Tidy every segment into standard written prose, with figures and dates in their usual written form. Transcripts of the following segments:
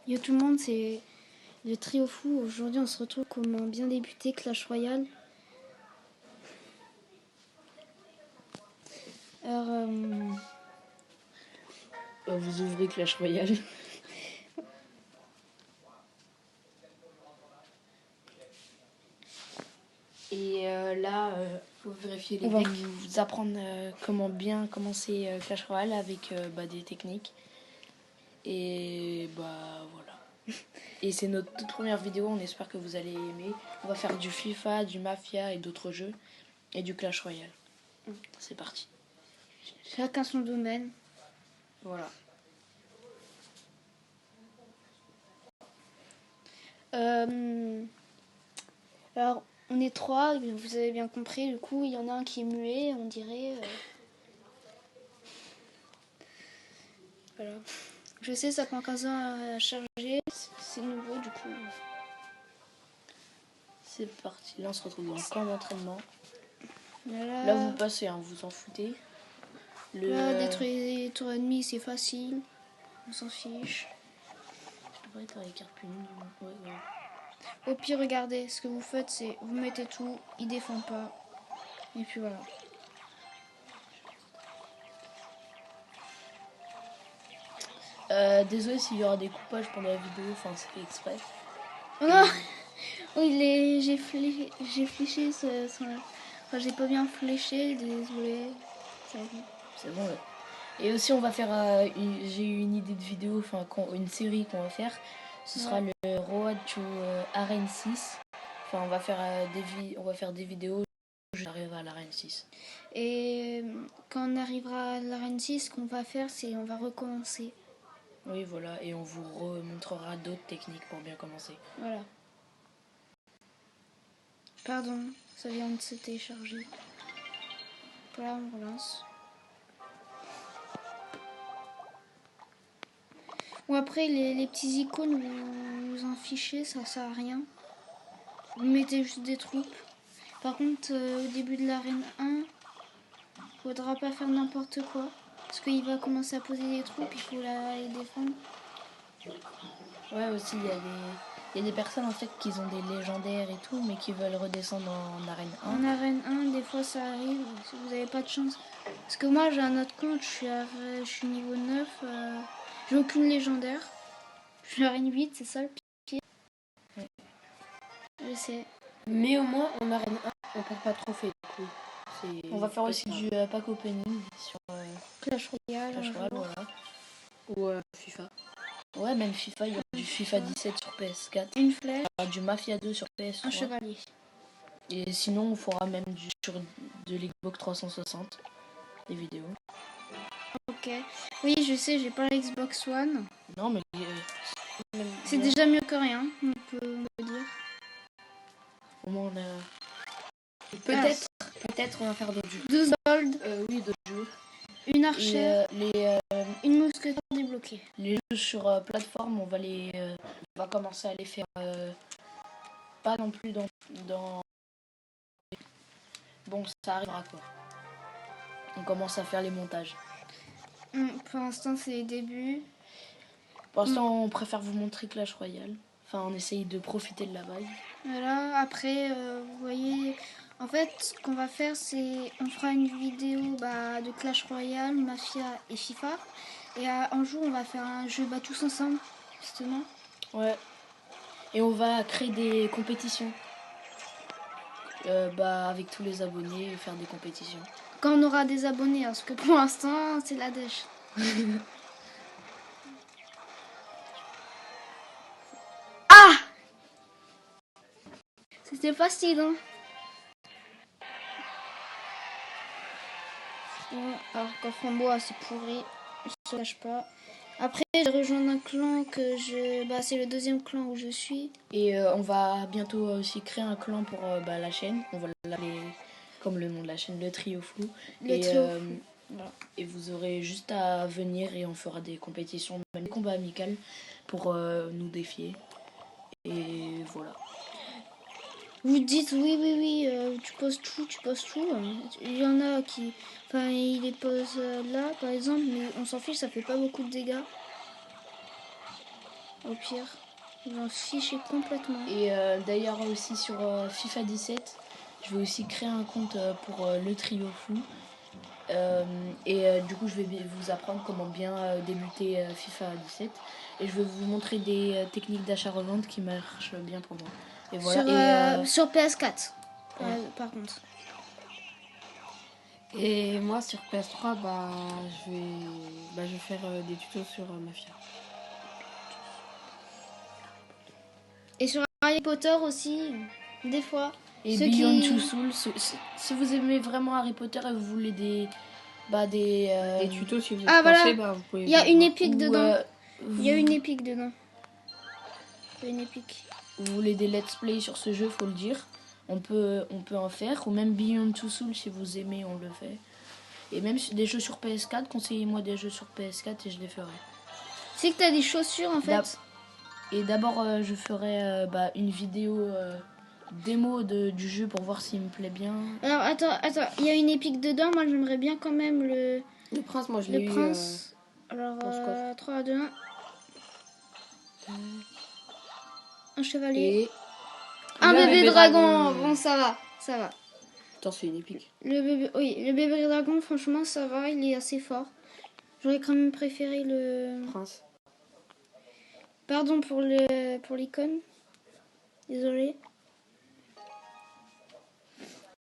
Yo tout le monde, c'est le trio fou. Aujourd'hui, on se retrouve comment bien débuter Clash Royale. Alors, vous ouvrez Clash Royale. Et là, faut vérifier les on va decks. Vous apprendre comment bien commencer Clash Royale avec des techniques. Et voilà. Et c'est notre toute première vidéo, on espère que vous allez aimer. On va faire du FIFA, du Mafia et d'autres jeux. Et du Clash Royale. C'est parti. chacun son domaine. Voilà. Alors, on est trois, vous avez bien compris. Du coup, il y en a un qui est muet, on dirait. Voilà. Je sais, ça prend 15 ans à charger. C'est nouveau, du coup. C'est parti. Là, on se retrouve dans le camp d'entraînement. Voilà. Là, vous passez, hein, vous en foutez. Là, détruire les tours ennemis, c'est facile. On s'en fiche. Je devrais être avec Arpune. Ouais. Au pire, regardez, ce que vous faites, c'est vous mettez tout, il défend pas. Et puis voilà. Désolé s'il y aura des coupages pendant la vidéo, enfin c'est fait exprès. Oh non. Oui, j'ai fléché Enfin, j'ai pas bien fléché, désolé. C'est bon, ouais. Et aussi, on va faire. J'ai eu une idée de vidéo, enfin, une série qu'on va faire. Ce sera le Road to Arène 6. Enfin, on va faire des vidéos. J'arrive à l'Arène 6. Et quand on arrivera à l'arène 6, ce qu'on va faire, c'est on va recommencer. Oui, voilà. Et on vous remontrera d'autres techniques pour bien commencer. Voilà. Pardon, ça vient de se télécharger. Voilà, on relance. Bon, après, les petits icônes, vous en fichez, ça sert à rien. Vous mettez juste des troupes. Par contre, au début de l'arène 1, faudra pas faire n'importe quoi. Parce qu'il va commencer à poser des troupes, il faut les défendre. Ouais, aussi, il y a des personnes en fait qui ont des légendaires et tout, mais qui veulent redescendre en arène 1. En arène 1, des fois ça arrive, si vous n'avez pas de chance. Parce que moi j'ai un autre compte, je suis niveau 9, j'ai aucune légendaire. Je suis arène 8, c'est ça le pire. Ouais. Je sais. Mais au moins en arène 1, on perd pas de trophée. On va faire aussi du pack opening sur Clash Royale. Clash Royale, voilà. Ou FIFA. Ouais, même FIFA, il y a du FIFA 17 sur PS4. Une flèche. Du Mafia 2 sur PS3. Un chevalier. Et sinon, on fera même sur de l'Xbox 360 des vidéos. Ok. Oui, je sais, j'ai pas la Xbox One. Non, mais c'est déjà mieux que rien, on peut dire. Au moins, on a. Peut-être on va faire d'autres jeux. 12 gold. Oui, d'autres jeux. Une archère. Une mousquetaire débloquée. Les jeux sur plateforme, on va commencer à les faire pas non plus dans. Bon, ça arrivera quoi. On commence à faire les montages. Pour l'instant, c'est les débuts. Pour l'instant, on préfère vous montrer Clash Royale. Enfin, on essaye de profiter de la vibe. Voilà, après, vous voyez, en fait, ce qu'on va faire, c'est on fera une vidéo de Clash Royale, Mafia et FIFA. Et un jour, on va faire un jeu tous ensemble, justement. Ouais. Et on va créer des compétitions. Avec tous les abonnés, faire des compétitions. Quand on aura des abonnés, parce que pour l'instant, c'est la dèche. Ah! C'était facile, hein? Bon, alors qu'en frambois, c'est pourri, je ne cache pas. Après, j'ai rejoint un clan que c'est le deuxième clan où je suis. Et on va bientôt aussi créer un clan pour la chaîne. On va l'appeler comme le nom de la chaîne, le trio flou. Voilà. Et vous aurez juste à venir et on fera des compétitions, même des combats amicaux pour nous défier. Et voilà. Vous dites oui, tu poses tout. Il y en a qui, ils les posent là, par exemple, mais on s'en fiche, ça fait pas beaucoup de dégâts. Au pire, je vais en ficher complètement. Et d'ailleurs aussi sur FIFA 17, je vais aussi créer un compte pour le trio fou. Du coup, je vais vous apprendre comment bien débuter FIFA 17. Et je vais vous montrer des techniques d'achat-revente qui marchent bien pour moi. Et voilà. Sur PS4, Ouais. par contre. Et moi sur PS3, je vais faire des tutos sur Mafia. Et sur Harry Potter aussi, des fois. Et Ceux Beyond qui- Two Souls, si vous aimez vraiment Harry Potter et vous voulez des Des tutos si vous êtes Ah, voilà. français, vous pouvez. Il y a les une voir. épique ou, dedans. vous, Il y a une épique dedans. Il y a une épique. vous voulez des let's play sur ce jeu, faut le dire. On peut en faire. Ou même Beyond Two Souls, si vous aimez, on le fait. Et même des jeux sur PS4, conseillez-moi des jeux sur PS4 et je les ferai. C'est que t'as des chaussures en fait. Et d'abord, je ferai une vidéo démo du jeu pour voir s'il me plaît bien. Alors attends, il y a une épique dedans. Moi j'aimerais bien quand même le Le prince, moi je l'ai eu. prince. Alors dans ce coffre. 3, 2, 1. Un chevalier. Et Un le bébé dragon. Bon, ça va. Attends, c'est une épique. Le bébé dragon, franchement, ça va. Il est assez fort. J'aurais quand même préféré le. Prince. Pardon pour l'icône. Désolé.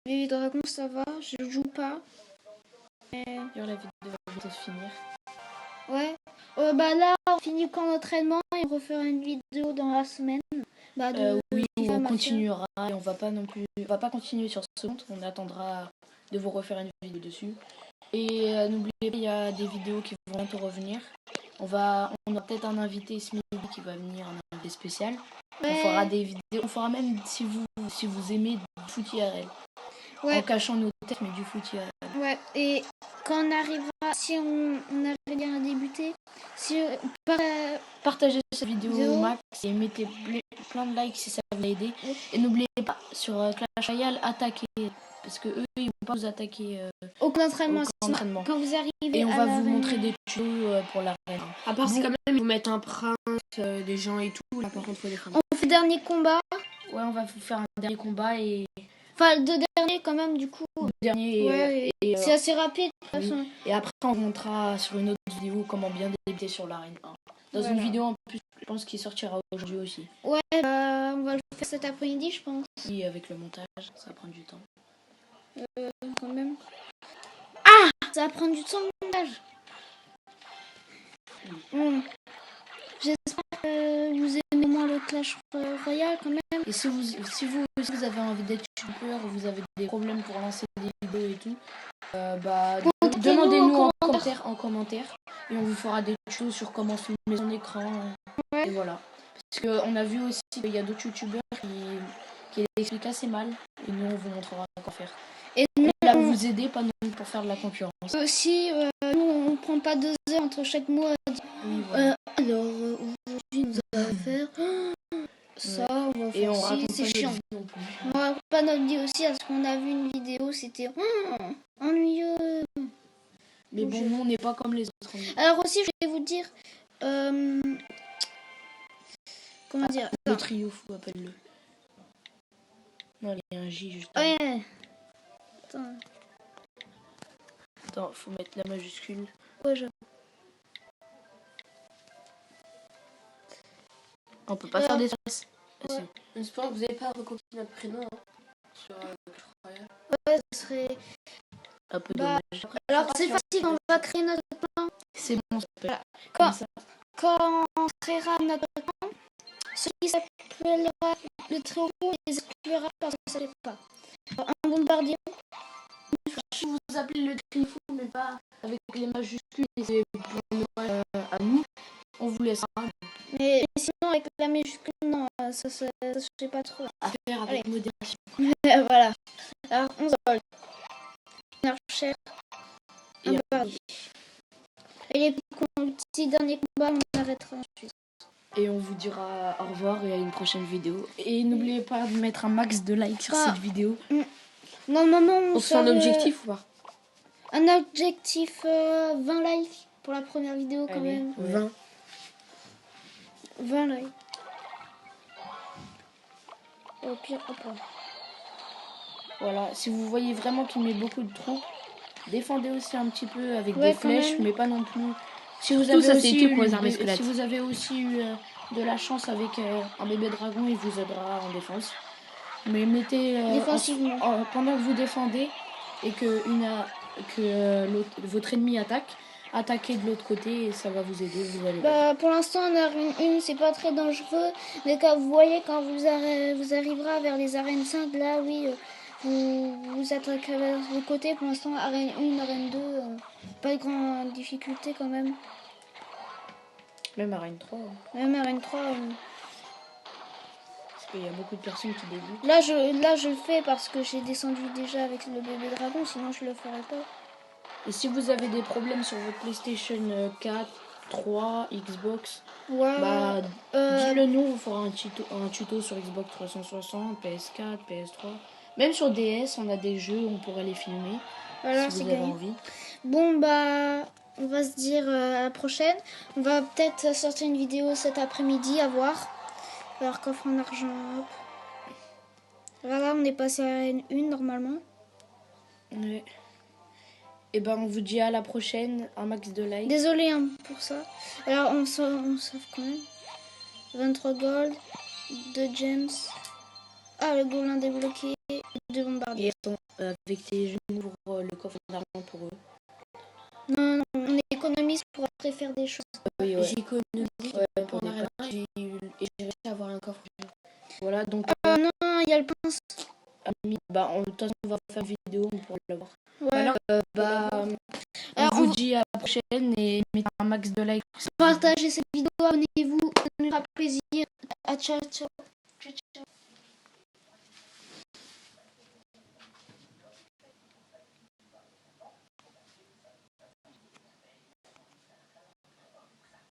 Bébé dragon, ça va. Je joue pas. D'ailleurs, la vidéo va bientôt se finir. Ouais. Là, on finit quand l'entraînement et on refera une vidéo dans la semaine. Oui, FIFA on Mafia. continuera et on va pas continuer sur ce compte. On attendra de vous refaire une vidéo dessus. Et n'oubliez pas, il y a des vidéos qui vont bientôt revenir. On a peut-être un invité ce midi qui va venir, un invité spécial. Ouais. On fera des vidéos. On fera même si vous aimez du foot IRL. Ouais. En cachant nos têtes, mais du foot IRL. Ouais, et quand on arrivera, si on arrive bien à débuter, Partagez cette vidéo Vidéo. au max et mettez plein de likes si ça vous a aidé. Et n'oubliez pas, sur Clash Royale, attaquez. Parce que eux, ils vont pas vous attaquer au camp d'entraînement, au camp d'entraînement. quand vous arrivez Et on à va la vous réunion. montrer des tutos pour l'arène. À part si quand même ils vous mettent un prince, des gens et tout, là par contre faut défendre. On fait le dernier combat, Ouais, on va vous faire un dernier combat et enfin le 2 derniers quand même du coup. le dernier. Ouais, c'est assez rapide de toute façon. Et après, on vous montrera sur une autre vidéo comment bien débuter sur l'arène 1. Dans Voilà. une vidéo en plus, je pense qu'il sortira aujourd'hui aussi. Ouais, on va le faire cet après-midi je pense. Oui, avec le montage, ça va prendre du temps. Quand même. Ah, ça va prendre du temps le montage. Bon. J'espère que vous aimez moins le Clash Royale quand même. Et si vous avez envie d'être youtubeur ou vous avez des problèmes pour lancer des vidéos et tout, demandez-nous en commentaire et on vous fera des tutos sur comment filmer son écran. Ouais. Et voilà. Parce qu'on a vu aussi qu'il y a d'autres youtubeurs qui l'expliquent assez mal et nous on vous montrera comment faire. Et On nous, est là pour vous aider, pas non plus pour faire de la concurrence. aussi, nous on prend pas 2 heures entre chaque mot à dire. Oui, voilà. Alors aujourd'hui nous allons faire ça, on va Et faire on ci, raconte c'est pas chiant. notre vie non plus. On raconte pas notre vie aussi parce qu'on a vu une vidéo, c'était ennuyeux. Mais bon, nous on n'est pas comme les autres. Alors aussi, je vais vous dire, comment dire, Le trio fou, appelle-le. Non, il y a un J juste. ouais. Attends, faut mettre la majuscule. Ouais, On peut pas faire des traces. Ah, ouais. si. J'espère que vous n'avez pas recopié notre prénom sur Clash Royale. ouais, ce serait. Un peu Bah, dommage. Alors c'est facile, on va créer notre plan. C'est bon, ça s'appelle. Quand, Comme ça. quand on créera notre plan, ce qui s'appellera le trio les exclura parce que ça ne pas. Alors, un bombardier. Vous appelez le trio fou, mais pas avec les majuscules. Et c'est pour le à nous. On vous laissera Mais sinon, avec la majuscule, non, ça se fait pas trop. à faire avec Allez. modération. Voilà. Alors, 11 vols. Une archère. Un Et bombardier. Et les petits derniers combats, on arrêtera ensuite. Et on vous dira au revoir et à une prochaine vidéo. Et n'oubliez pas de mettre un max de likes sur Bah, cette vidéo. Normalement, On se fait un objectif ou pas? Un objectif 20 likes pour la première vidéo quand Allez. même. Ouais. 20. 20 likes. Au pire, hop là. Voilà, si vous voyez vraiment qu'il met beaucoup de troupes, défendez aussi un petit peu avec Ouais, des quand flèches, même. mais pas non plus. Si vous Tout avez ça, c'est aussi utile eu pour les armées si squelettes. vous avez aussi eu de la chance avec un bébé dragon, il vous aidera en défense. Mais mettez Défensivement. pendant que vous défendez et que votre ennemi attaquez de l'autre côté et ça va vous aider, vous allez voir. Bah, pour l'instant, en arène 1, c'est pas très dangereux. Mais quand vous voyez, quand vous arriverez vers les arènes 5, là, oui, vous attaquerez vers le côté. Pour l'instant, arène 1, arène 2, pas de grande difficulté quand même. Même arène 3, hein, Même arène 3, parce qu'il y a beaucoup de personnes qui débutent. là, je le fais parce que j'ai descendu déjà avec le bébé dragon, sinon je le ferais pas. Et si vous avez des problèmes sur votre PlayStation 4, 3, Xbox, Ouais, bah euh, dites-le nous, on fera un tuto sur Xbox 360, PS4, PS3. Même sur DS, on a des jeux, on pourrait les filmer voilà, si c'est vous avez gagné. envie. Bon, bah, on va se dire à la prochaine. On va peut-être sortir une vidéo cet après-midi, à voir. Alors, coffre en argent, hop. Voilà, on est passé à arène 1 normalement. Ouais. Et ben on vous dit à la prochaine, un max de likes. Désolé hein, pour ça. Alors, on sauve quand même. 23 gold, 2 gems. Ah, le gobelin débloqué, 2 bombardiers. Et attends, avec tes genoux pour le coffre d'argent pour eux. Non, non, on économise pour après faire des choses. Oui, ouais. J'économise Ouais, pour pour des arène packs. 1 et j'ai réussi à avoir un coffre. Voilà, donc Non, il y a le pince. bah, de toute façon, on va faire une vidéo pour l'avoir. Ouais. Voilà, bah, on Alors, vous dit à la prochaine et mettez un max de likes. partagez cette vidéo, abonnez-vous, ça nous fera plaisir. À ciao, ciao. Ciao, ciao.